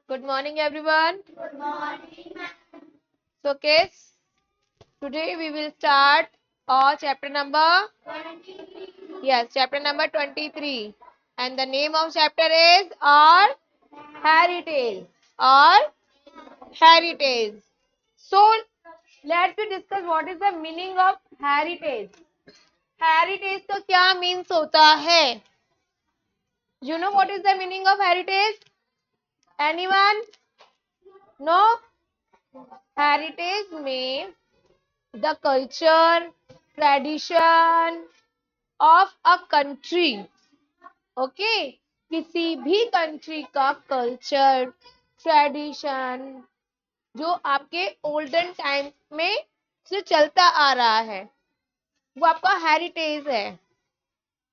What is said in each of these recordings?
Good morning, everyone. Good morning, ma'am. So, kids, today we will start our chapter number 23. yes, chapter number 23, and the name of chapter is our heritage. Our heritage. So, let's discuss what is the meaning of heritage. Heritage का क्या means होता है? You know what is the meaning of heritage? Anyone? No? Heritage means the culture, tradition of a country. Okay? किसी भी country का culture, tradition जो आपके olden time में से चलता आ रहा है वो आपका हेरिटेज है,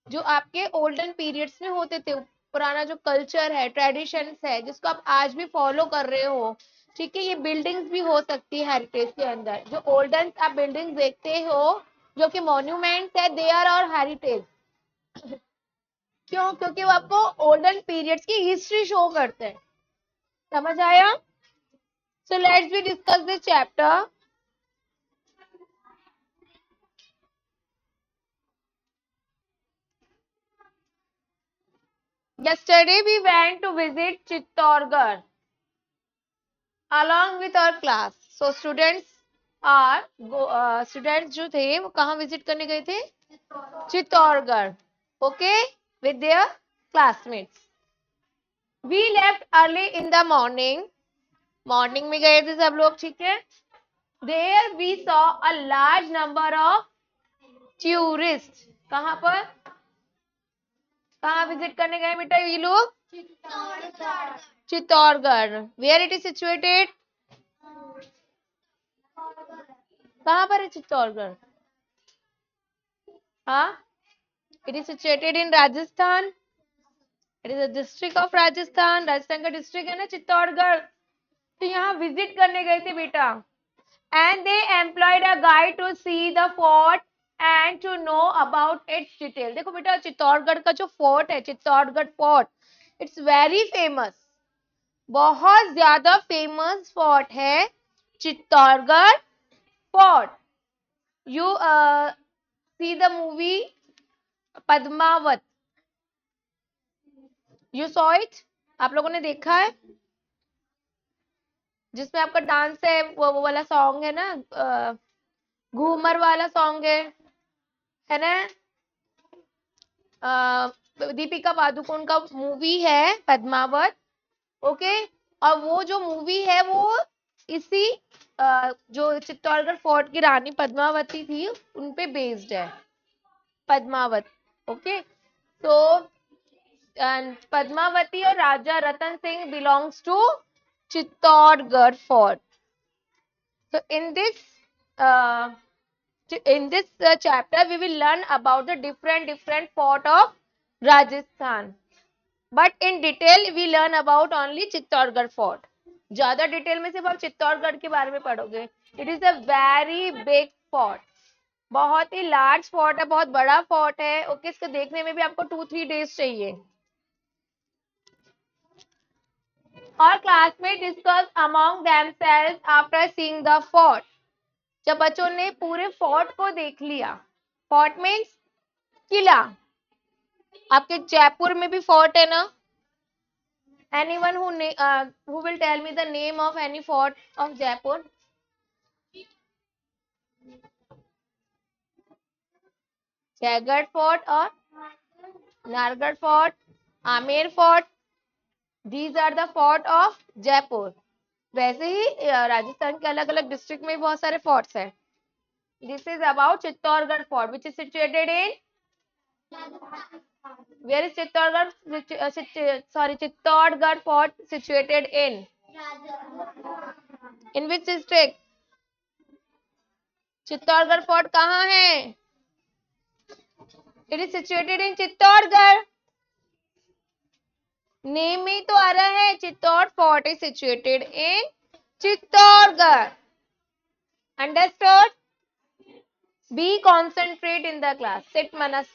जो आपके ओल्डन पीरियड्स में होते थे। पुराना जो कल्चर है, ट्रेडिशंस है, जिसको आप आज भी फॉलो कर रहे हो। ठीक है, ये बिल्डिंग्स भी हो सकती है हेरिटेज के अंदर। जो ओल्डन आप बिल्डिंग्स देखते हो जो कि मॉन्यूमेंट्स है, दे आर और हेरिटेज। क्यों? क्योंकि वो आपको ओल्डन पीरियड्स की हिस्ट्री शो करते हैं। समझ आया? So let's be discuss this chapter. Yesterday we went to visit Chittorgarh along with our class. So students जो थे वो कहाँ विजिट करने गए थे? Chittorgarh. Okay, with their classmates. We left early in the morning. Morning में गए थे सब लोग, ठीक है। There we saw a large number of tourists. कहाँ पर? कहाँ विजिट करने गए बेटा ये लोग? Chittorgarh. Where it is situated? कहाँ पर है चित्तौड़गढ़? हाँ, it is situated in Rajasthan. It is a district of Rajasthan. Rajasthan का डिस्ट्रिक्ट है ना चित्तौड़गढ़। तो यहाँ विजिट करने गए थे बेटा। And they employed a guide to see the fort and to know about its detail. देखो बेटा, चित्तौड़गढ़ का जो फोर्ट है, Chittorgarh fort, it's very famous. बहुत ज्यादा फेमस फोर्ट है Chittorgarh fort. You see the movie Padmaavat. You saw it? आप लोगों ने देखा है? जिसमें आपका डांस है, वो वाला सॉन्ग है ना, घूमर वाला सॉन्ग है ना? दीपिका पादुकोण का मूवी है पद्मावत। ओके, और वो जो मूवी है वो इसी जो चित्तौड़गढ़ फोर्ट की रानी पद्मावती थी उनपे बेस्ड है पद्मावत। ओके, तो पद्मावती और राजा Ratan Singh belongs to Chittorgarh fort. So in this chapter we will learn about the different fort of Rajasthan, but in detail we learn about only Chittorgarh fort. ज्यादा डिटेल में सिर्फ आप चित्तौड़गढ़ के बारे में पढ़ोगे। It is a very big fort, बहुत ही large fort है, बहुत बड़ा फोर्ट है। ओके, इसको देखने में भी आपको 2-3 डेज चाहिए। और classmate discuss among themselves after seeing the fort. जब बच्चों ने पूरे फोर्ट को देख लिया, फोर्ट मीन्स किला। आपके जयपुर में भी फोर्ट है ना? Anyone who will tell me the name of any fort of Jaipur? Jaigarh fort और Nahargarh fort, Amer fort, these are the fort of Jaipur. वैसे ही राजस्थान के अलग अलग डिस्ट्रिक्ट में बहुत सारे फोर्ट्स हैं। This is about Chittorgarh fort which is situated in where is Chittorgarh fort situated in which district? Chittorgarh fort कहाँ है? It is situated in Chittorgarh. Name में तो आ रहा है Chittor fort is situated in Chittorgarh. Understood? Be concentrate in the class. Sit Manas.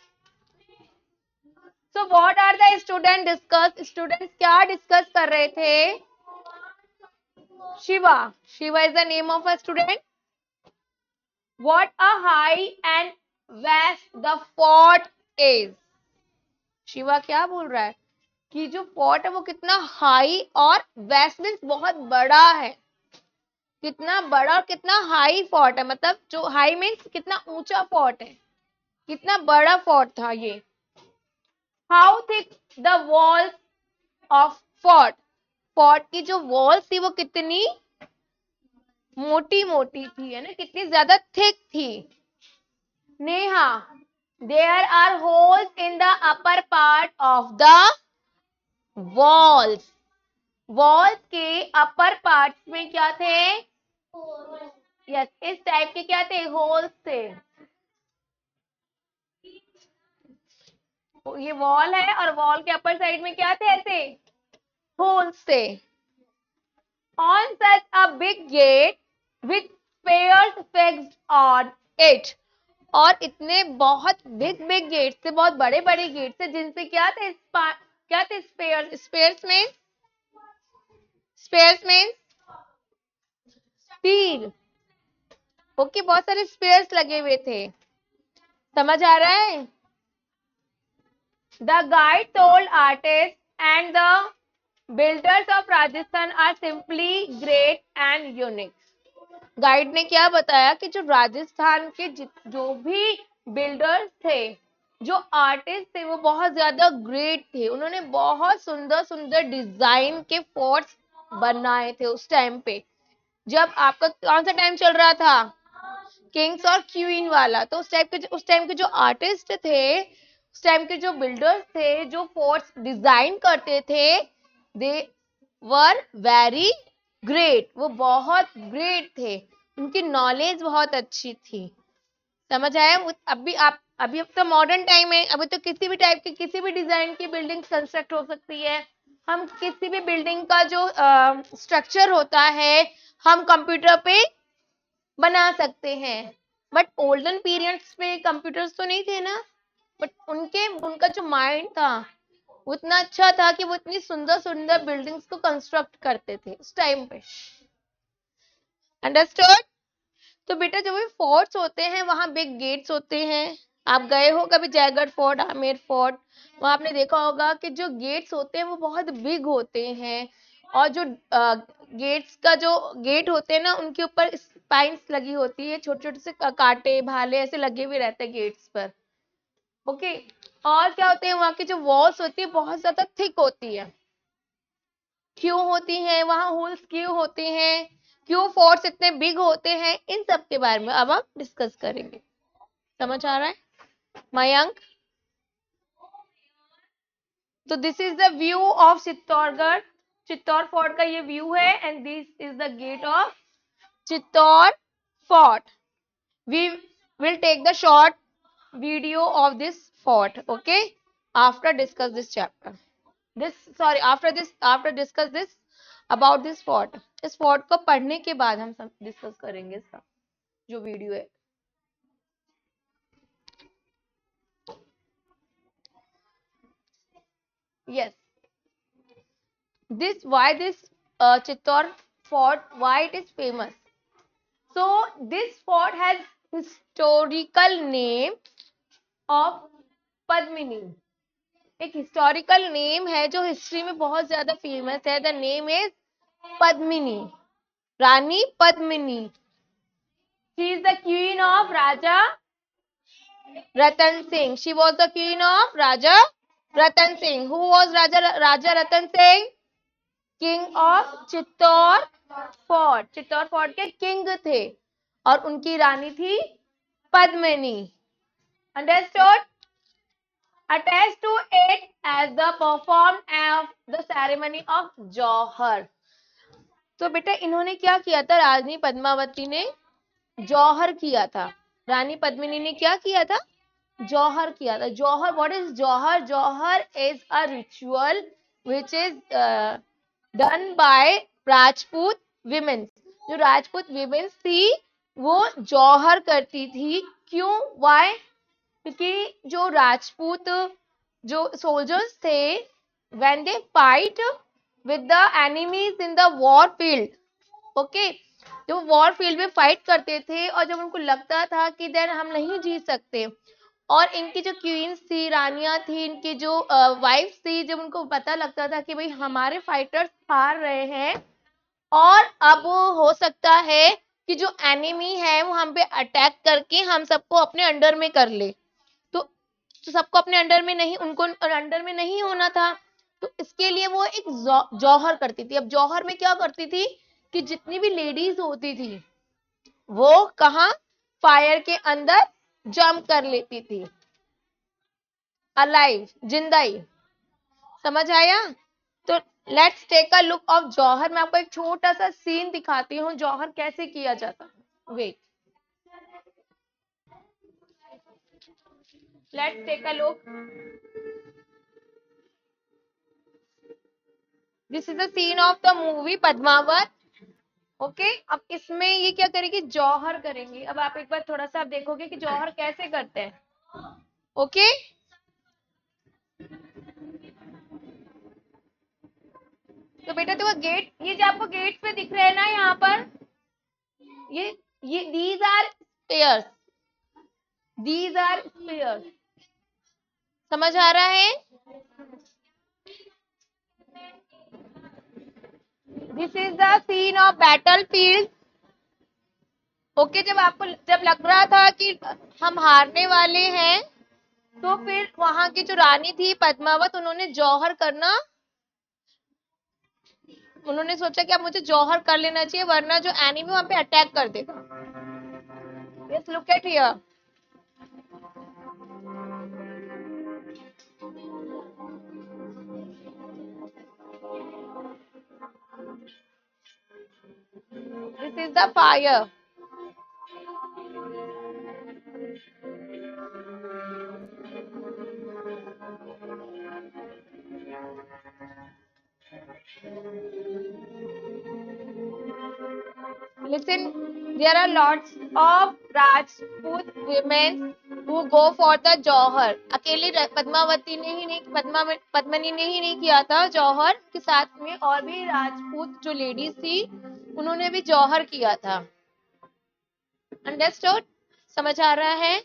So what are the student discuss? Students क्या discuss कर रहे थे? Shiva. Shiva is the name of a student. What a high and vast the fort is. Shiva क्या बोल रहा है कि जो फोर्ट है वो कितना हाई और वेस्ट मीन्स बहुत बड़ा है, कितना बड़ा और कितना हाई फोर्ट है, मतलब जो हाई मीन्स कितना ऊंचा फोर्ट है, कितना बड़ा फोर्ट था ये। How thick the walls of fort, fort की जो वॉल्स थी वो कितनी मोटी मोटी थी, है ना, कितनी ज्यादा थिक थी। Neha, there are holes in the upper part of the walls, walls के अपर पार्ट्स में क्या थे, यस इस टाइप के क्या थे, होल्स थे। ये वॉल है और वॉल के अपर साइड में क्या थे, ऐसे होल्स थे। On such a big gate with spears fixed on it, और इतने बहुत बिग बिग गेट थे, बहुत बड़े बड़े गेट थे जिनसे क्या थे, क्या थे स्पेयर्स, स्पेयर्स में तीर, ओके बहुत सारे स्पेयर्स लगे हुए थे, समझ आ रहा है। The guide told artist and the builders of Rajasthan are simply great and unique, guide ने क्या बताया कि जो राजस्थान के जो भी बिल्डर्स थे, जो आर्टिस्ट थे, वो बहुत ज्यादा ग्रेट थे, उन्होंने बहुत सुंदर सुंदर डिजाइन के फोर्ट्स बनाए थे उस टाइम पे। जब आपका कौन सा टाइम चल रहा था, किंग्स और क्वीन वाला, तो उस टाइम के जो आर्टिस्ट थे, उस टाइम के जो बिल्डर्स थे, जो फोर्ट्स डिजाइन करते थे, दे वर वेरी ग्रेट, वो बहुत ग्रेट थे, उनकी नॉलेज बहुत अच्छी थी, समझ आया। अभी अब तो मॉडर्न टाइम है, अभी तो किसी भी टाइप की किसी भी डिजाइन की बिल्डिंग कंस्ट्रक्ट हो सकती है, हम किसी भी बिल्डिंग का जो स्ट्रक्चर होता है हम कंप्यूटर पे बना सकते हैं, बट ओल्डन पीरियड्स पे कंप्यूटर्स तो नहीं थे ना, बट उनका जो माइंड था वो इतना अच्छा था कि वो इतनी सुंदर सुंदर बिल्डिंग्स को कंस्ट्रक्ट करते थे उस टाइम पे, अंडरस्टूड। तो बेटा जो भी फोर्ट्स होते हैं वहां बिग गेट्स होते हैं, आप गए हो कभी जयगढ़ फोर्ट, आमेर फोर्ट, वहां आपने देखा होगा कि जो गेट्स होते हैं वो बहुत बिग होते हैं, और जो गेट्स का जो गेट होते हैं ना उनके ऊपर स्पाइंस लगी होती है, छोटे छोटे से कांटे भाले ऐसे लगे हुए रहते हैं गेट्स पर, ओके। और क्या होते हैं, वहां की जो वॉल्स होती है बहुत ज्यादा थिक होती है, क्यों होती हैं, वहां होल्स क्यों होते हैं, क्यों फोर्ट्स इतने बिग होते हैं, इन सब के बारे में अब हम डिस्कस करेंगे, समझ आ रहा है मयंक। तो this is the view of Chittorgarh, Chittor fort का ये व्यू है, and this is the gate of Chittor fort. We will take the short video of this fort, okay, after discuss this chapter, after discuss this about this fort, इस fort को पढ़ने के बाद हम सब डिस्कस करेंगे इसका जो वीडियो है। yes, this Chittor fort, why it is famous, so this fort has historical name of Padmini, एक हिस्टोरिकल नेम है जो हिस्ट्री में बहुत ज्यादा फेमस है, the name is Padmini, Rani Padmini. She is the queen of Raja Ratan Singh, she was the queen of Raja Ratan Singh. Who was Raja Ratan Singh, king of Chittor fort, Chittor fort के king थे, और उनकी रानी थी Padmini, understood. attached to it as the performed of the ceremony of जौहर। तो बेटा इन्होंने क्या किया था, रानी पद्मावती ने जौहर किया था, रानी पद्मिनी ने क्या किया था, जौहर किया था। Jauhar, what is jauhar, jauhar is a ritual which is done by Rajput women, जो राजपूत विमेन थी वो जौहर करती थी, क्यों, वाई, क्योंकि जो राजपूत जो सोल्जर्स थे, when they fight with the enemies in the war field, okay. जो वॉर फील्ड में फाइट करते थे और जब उनको लगता था कि देन हम नहीं जीत सकते, और इनकी जो क्वींस थी, रानियां थी, इनकी जो वाइफ्स थी, जब उनको पता लगता था कि भाई हमारे फाइटर्स हार रहे हैं और अब हो सकता है कि जो एनिमी है वो हम पे अटैक करके हम सबको अपने अंडर में कर ले, तो सबको अपने अंडर में नहीं, उनको अंडर में नहीं होना था। तो इसके लिए वो एक जौहर करती थी। अब जौहर में क्या करती थी कि जितनी भी लेडीज होती थी वो कहाँ, फायर के अंदर जंप कर लेती थी, अलाइव, जिंदा ही। समझ आया? तो let's take a look of jauhar. मैं आपको एक छोटा सा सीन दिखाती हूँ जौहर कैसे किया जाता है। Wait, let's take a look. This is the scene of the movie Padmaavat. Okay, अब इसमें ये क्या करेगी, जौहर करेंगे। अब आप एक बार थोड़ा सा आप देखोगे कि जौहर कैसे करते हैं। ओके, तो बेटा देखो गेट, ये जो आपको गेट पे दिख रहे हैं ना यहाँ पर, ये these are spears, these are spears. समझ आ रहा है? This is the scene of battle field. Okay, जब आपको जब लग रहा था कि हम हारने वाले हैं, तो फिर वहां की जो रानी थी पद्मावत, उन्होंने जौहर करना, उन्होंने सोचा कि अब मुझे जौहर कर लेना चाहिए वरना जो एनिमी वहां पे अटैक कर देगा। Yes, look at here. This is the fire. Listen, there are lots of Rajput women who go for the जौहर। अकेले पद्मावती ने ही नहीं, पद्मनी ने ही नहीं किया था जौहर, के साथ में और भी राजपूत जो लेडीज थी उन्होंने भी जौहर किया था। अंडरस्टूड? समझ आ रहा है?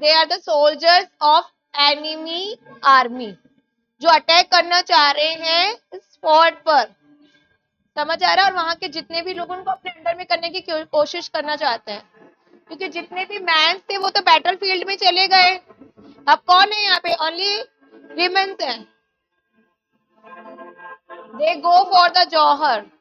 they are the soldiers of enemy army, जो अटैक करना चाह रहे हैं स्पॉट पर। समझ आ रहा है? और वहां के जितने भी लोग उनको अपने अंडर में करने की कोशिश करना चाहते हैं, क्योंकि जितने भी मैन थे वो तो बैटल फील्ड में चले गए। अब कौन है यहाँ पे? ओनली विमेन्स हैं। They go for the jauhar.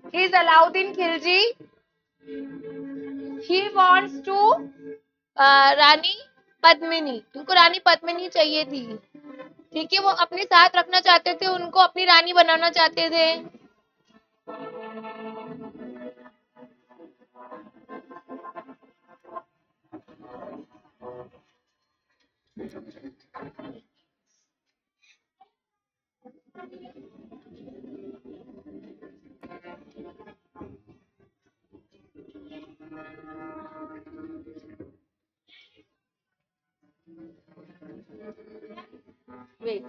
He is Alauddin Khilji. He wants to Rani Padmini, उनको रानी पद्मिनी चाहिए थी। ठीक है, वो अपने साथ रखना चाहते थे, उनको अपनी रानी बनाना चाहते थे। Wait.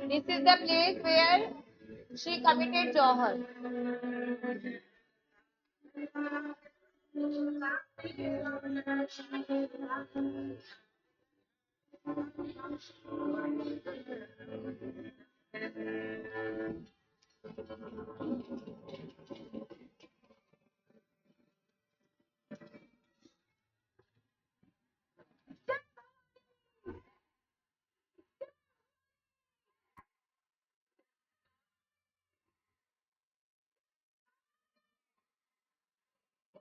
This is the place where she committed Jauhar.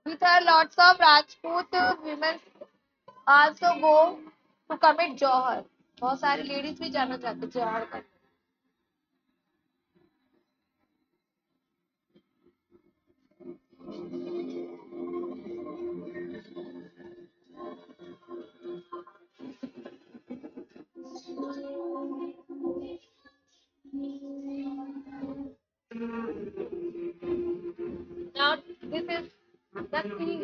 With her, lots of Rajput women also go to commit Jauhar. बहुत सारी लेडीज भी जाना चाहते जौहर करने. Now this is the scene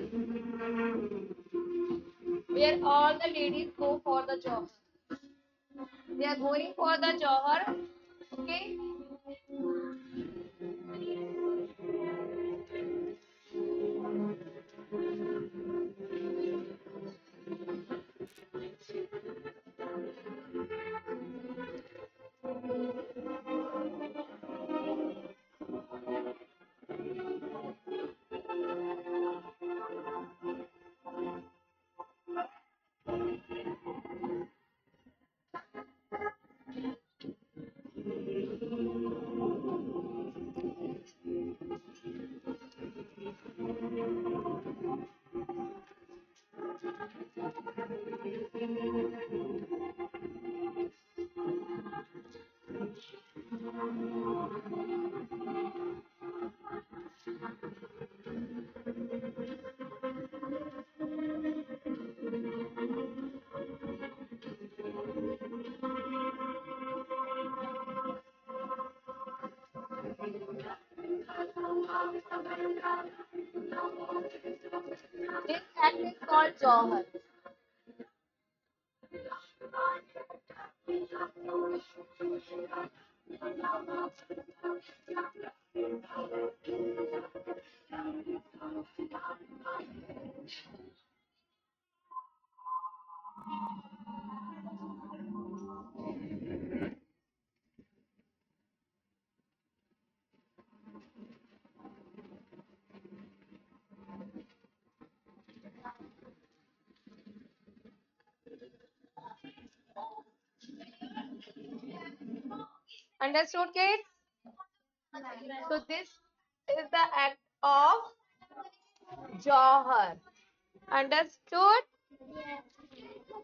where all the ladies go for the Jauhar. They are going for the Jauhar. Okay. This act is called Jauhar. Understood, kids? So this is the act of Jauhar. Understood?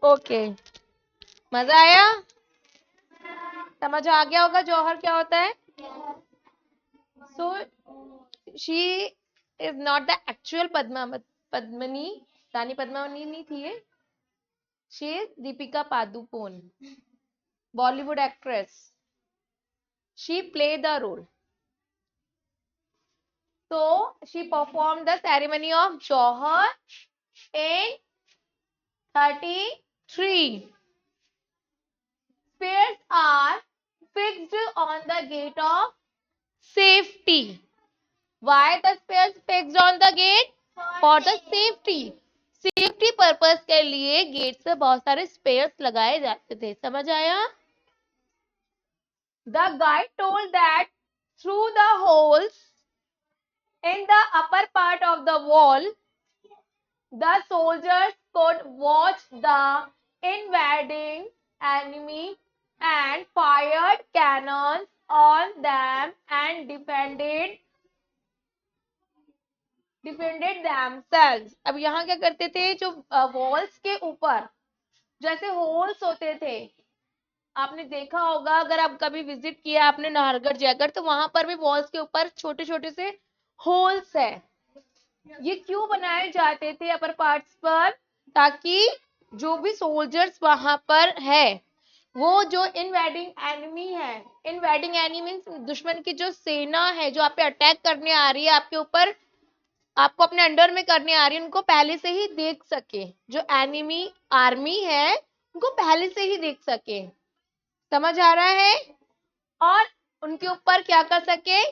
Okay. मजा आया? समझ आ गया होगा जौहर क्या होता है? So she is not the actual Padmini. Rani Padmini नहीं थी ये. She is Deepika Padukone, Bollywood actress. She played the role. So she performed the ceremony of Jauhar in 33. Spears are fixed on the gate of safety. Why the spears fixed on the gate? For the safety. Safety purpose के लिए gate पे बहुत सारे spheres लगाए जाते थे. समझ आया? The guide told that through the holes in the upper part of the wall, the soldiers could watch the invading enemy and fired cannons on them and defended defended themselves। अब यहाँ क्या करते थे, जो वॉल्स के ऊपर जैसे holes होते थे, आपने देखा होगा अगर आप कभी विजिट किया आपने नाहरगढ़ जाकर, तो वहां पर भी वॉल्स के ऊपर छोटे छोटे से होल्स है। ये क्यों बनाए जाते थे अपर पार्ट्स पर, ताकि जो भी सोल्जर्स वहां पर है, वो जो इनवेडिंग एनिमी है, इनवेडिंग एनिमी मीन्स दुश्मन की जो सेना है जो आप पे अटैक करने आ रही है, आपके ऊपर, आपको अपने अंडर में करने आ रही है, उनको पहले से ही देख सके, जो एनिमी आर्मी है उनको पहले से ही देख सके। समझ आ रहा है? और उनके ऊपर क्या कर सके,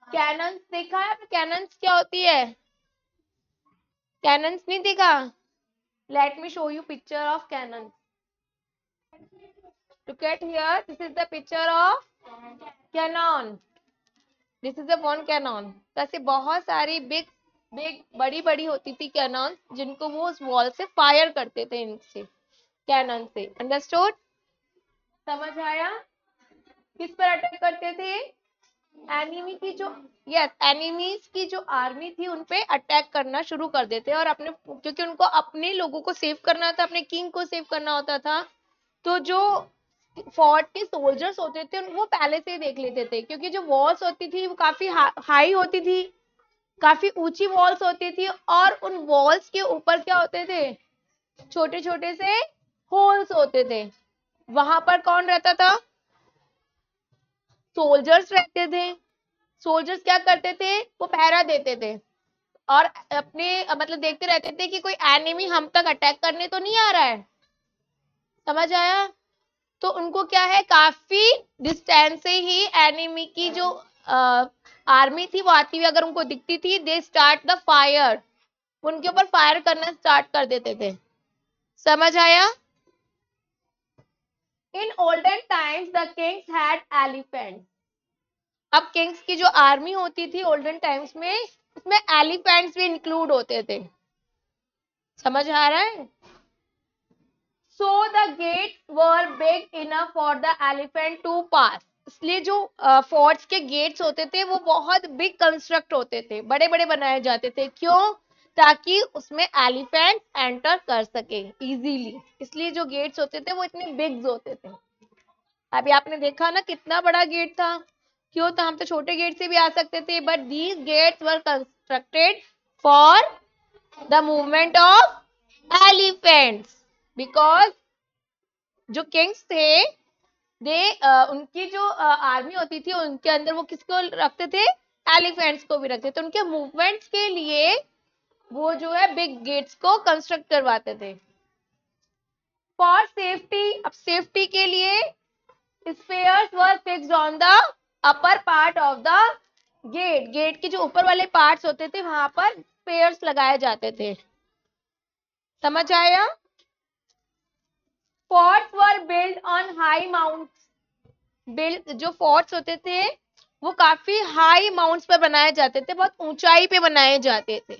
कैनन्स देखा है? कैनन्स क्या होती है? कैनन्स नहीं देखा? Let me show you picture of cannon. Look at here, this is the picture of cannon. This is the one cannon। वैसे बहुत सारी बिग बिग बड़ी बड़ी होती थी कैनन, जिनको वो उस वॉल से फायर करते थे, इनसे कैनन से। अंडरस्टूड? समझ आया? किस पर अटैक करते थे? एनिमी की जो, यस, एनिमीज की जो आर्मी थी उन पे अटैक करना शुरू कर देते, और अपने, क्योंकि उनको अपने लोगों को सेव करना था, अपने किंग को सेव करना होता था, तो जो फोर्ट के सोल्जर्स होते थे उनको पहले से ही देख लेते थे, क्योंकि जो वॉल्स होती थी वो काफी हाई होती थी, काफी ऊंची वॉल्स होती थी, और उन वॉल्स के ऊपर क्या होते थे, छोटे छोटे से होल्स होते थे। वहां पर कौन रहता था? सोल्जर्स रहते थे। सोल्जर्स क्या करते थे, वो पहरा देते थे, और अपने मतलब देखते रहते थे कि कोई एनिमी हम तक अटैक करने तो नहीं आ रहा है। समझ आया? तो उनको क्या है, काफी डिस्टेंस से ही एनिमी की जो आर्मी थी वो आती हुई अगर उनको दिखती थी, दे स्टार्ट द फायर, उनके ऊपर फायर करना स्टार्ट कर देते थे। समझ आया? In olden times the Kings had elephant. अब किंग्स की जो आर्मी होती थी ओल्डन टाइम्स में, उसमें एलिफेंट्स भी इंक्लूड होते थे। समझ आ रहा है? So the gates were big enough for the elephant to pass। इसलिए जो फोर्ट्स के गेट्स होते थे वो बहुत बिग कंस्ट्रक्ट होते थे, बड़े बड़े बनाए जाते थे। क्यों? ताकि उसमें एलिफेंट एंटर कर सके इजीली, इसलिए जो गेट्स होते थे वो इतने बिग होते थे। अभी आपने देखा ना कितना बड़ा गेट था। क्यों? तो हम तो छोटे गेट से भी आ सकते थे, but these gates were constructed for the movement of elephants, because जो किंग्स थे, दे उनकी जो आर्मी होती थी उनके अंदर वो किसको रखते थे, एलिफेंट्स को भी रखते थे, उनके मूवमेंट्स के लिए वो जो है बिग गेट्स को कंस्ट्रक्ट करवाते थे। फॉर सेफ्टी, अब सेफ्टी के लिए spears were fixed on the upper part of the gate. Gate के जो ऊपर वाले पार्ट्स होते थे वहां पर स्पेयर्स लगाए जाते थे। समझ आया? Forts were build on high mounts. Build, जो फोर्ट्स होते थे वो काफी हाई माउंट्स पर बनाए जाते थे, बहुत ऊंचाई पे बनाए जाते थे,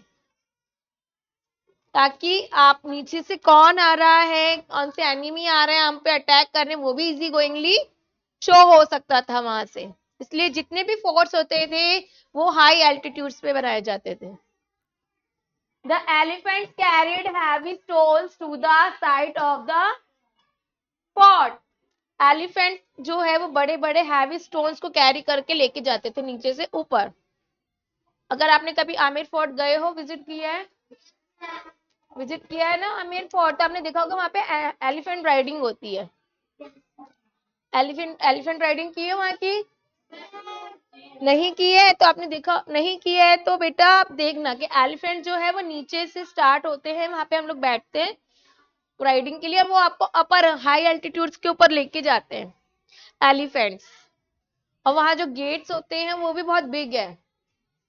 ताकि आप नीचे से कौन आ रहा है, कौन से एनिमी आ रहे हैं हम पे अटैक करने, वो भी इजी गोइंगली शो हो सकता था वहां से। इसलिए जितने भी फोर्ट्स होते थे वो हाई एल्टीट्यूड्स पे बनाए जाते थे। The elephants carried heavy stones to the side of the fort. Elephant जो है वो बड़े बड़े हैवी स्टोन्स को कैरी करके लेके जाते थे नीचे से ऊपर। अगर आपने कभी आमेर फोर्ट गए हो, विजिट किया है, विजिट किया है ना आमेर फोर्ट, तो आपने देखा होगा वहां पे एलिफेंट राइडिंग होती है। एलिफेंट एलिफेंट राइडिंग की है वहां की? नहीं की है? तो आपने देखा नहीं किया है तो बेटा आप देखना कि एलिफेंट जो है वो नीचे से स्टार्ट होते हैं, वहां पे हम लोग बैठते हैं राइडिंग के लिए, और वो आपको अपर हाई एल्टीट्यूड्स के ऊपर लेके जाते हैं एलिफेंट्स। और वहां जो गेट्स होते हैं वो भी बहुत बिग है,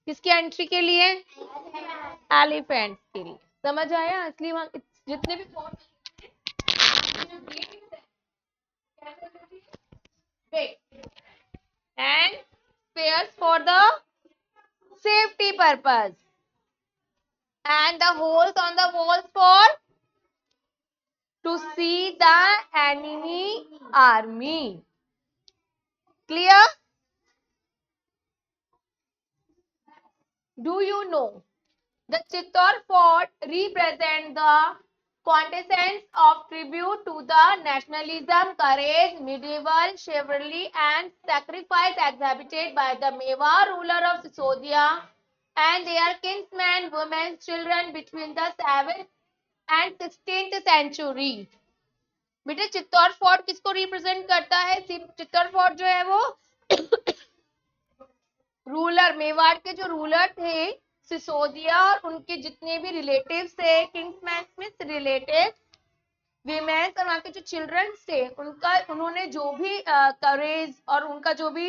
किसकी एंट्री के लिए? एलिफेंट के लिए। समझ आया? असली वहां जितने भी big and spheres for the safety purpose, and the holes on the walls for to see the enemy army। Clear? Do you know The Chittor fort represent the quintessence of tribute to the nationalism, courage, medieval chivalry and sacrifice exhibited by the Mewar ruler of Sisodia and their kinsmen, women, children between the 7th and 16th century. बेटे Chittor fort किसको represent करता है? Chittor fort जो है वो ruler, Mewar के जो ruler थे सिसोदिया और उनके जितने भी रिलेटिव्स थे, किंग्समैन में रिलेटिव वीमेंस और वहां के जो चिल्ड्रंस थे, उन्होंने जो भी करेज और उनका जो भी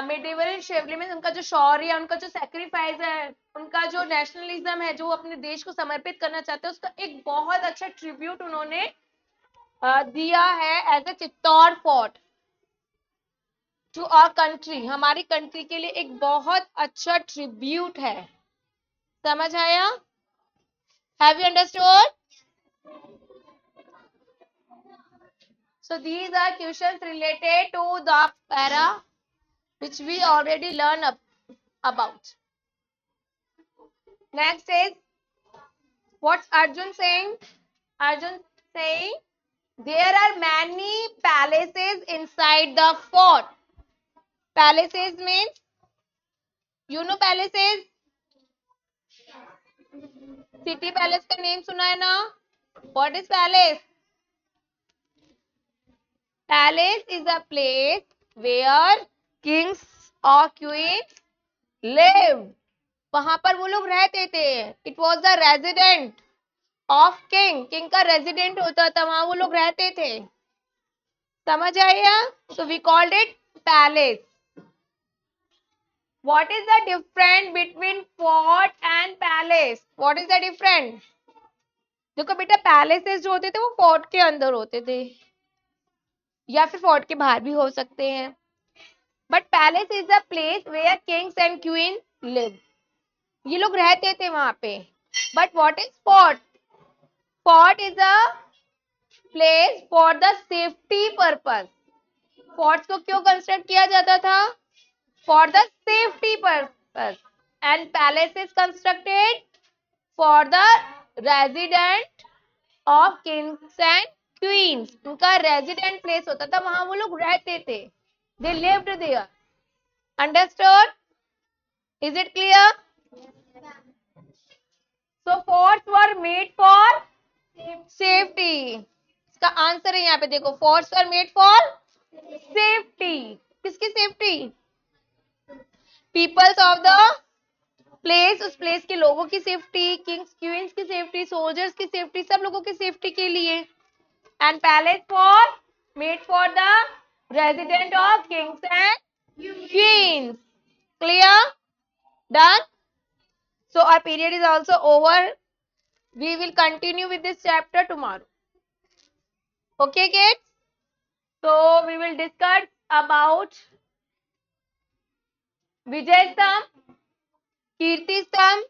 मिडिवल शेवली में उनका जो शौर्य, उनका जो सैक्रिफाइस है, उनका जो नेशनलिज्म है, जो अपने देश को समर्पित करना चाहते हैं, उसका एक बहुत अच्छा ट्रिब्यूट उन्होंने दिया है as a Chittor fort to our country. हमारी कंट्री के लिए एक बहुत अच्छा ट्रिब्यूट है। समझ आया? Have you understood? So these are questions related to the para which we already learned about. Next is what's Arjun saying? Arjun saying there are many palaces inside the fort. Palaces means, you know palaces? City palace का name सुना है ना? What is palace? Palace is a place where kings or queens live. वहां पर वो लोग रहते थे. It was the resident of king. King का resident होता था, वहां वो लोग रहते थे. समझ आया? So we called it palace. What is the difference between fort and palace? What is the difference? देखो बेटा, पैलेसेस जो होते थे वो फोर्ट के अंदर होते थे या फिर फोर्ट के बाहर भी हो सकते हैं. But palace is a place where kings and queen live. ये लोग रहते थे वहां पे. But what is fort? Fort is a place for the safety purpose. Forts को क्यों कंस्ट्रक्ट किया जाता था? For the safety purpose. And palace is constructed for the resident of kings and queens. उनका रेजिडेंट प्लेस होता था, वहां वो लोग रहते थे. They lived there. Understood? Is it clear? So forts were made for safety. इसका आंसर है यहाँ पे देखो, forts were made for safety. किसकी safety? Peoples of the place. उस प्लेस के लोगों की सेफ्टी, किंग्स क्वींस की सेफ्टी, सोल्जर्स की सेफ्टी, सब लोगों की सेफ्टी के लिए. And palace for made for the resident of kings and queens. Clear? Done? So our period is also over. We will continue with this chapter tomorrow. Okay, kids? So we will discuss about Vijay Stamp, Kirti Stamp.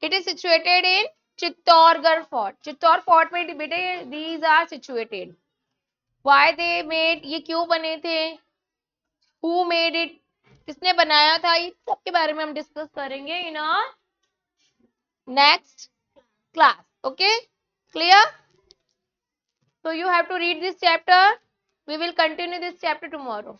It is situated in Chittorgarh Fort. Chittor Fort में बेटे these are situated. Why they made? ये क्यों बने थे? Who made it? किसने बनाया था? ये सब के बारे में हम डिस्कस करेंगे in our next class. Okay? Clear? So you have to read this chapter. We will continue this chapter tomorrow.